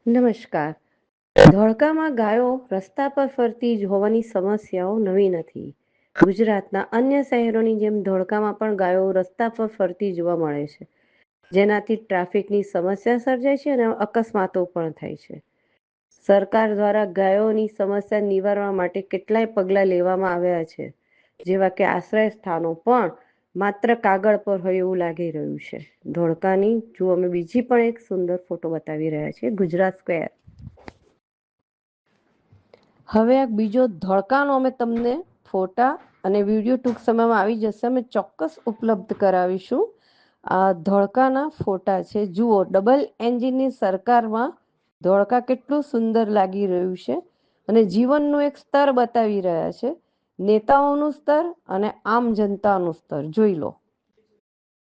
નમસ્કાર. ધોળકામાં ગાયો રસ્તા પર ફરતી હોવાની સમસ્યાઓ નવી નથી. ગુજરાતના અન્ય શહેરોની જેમ ધોળકામાં પણ ગાયો રસ્તા પર ફરતી જોવા મળે છે, જેનાથી ટ્રાફિકની સમસ્યા સર્જાય છે અને અકસ્માતો પણ થાય છે. સરકાર દ્વારા ગાયોની સમસ્યા નિવારવા માટે કેટલાય પગલાં લેવામાં આવ્યા છે, જેવા કે આશ્રય સ્થાનો પણ માત્ર કાગળ પર હોય એવું લાગી રહ્યું છે. ધોળકાની જો અમે બીજી પણ એક સુંદર ફોટો બતાવી રહ્યા છીએ, ગુજરાત સ્ક્વેર. હવે એક બીજો ધોળકાનો અમે તમને ફોટા અને વિડીયો ટૂંક સમયમાં આવી જશે, અમે ચોક્કસ ઉપલબ્ધ કરાવીશું. આ ધોળકાના ફોટા છે, જુઓ. ડબલ એન્જિનની સરકારમાં ધોળકા કેટલું સુંદર લાગી રહ્યું છે અને જીવનનું એક સ્તર બતાવી રહ્યા છે, નેતાઓનું સ્તર અને આમ જનતાનું સ્તર. જોઈ લો.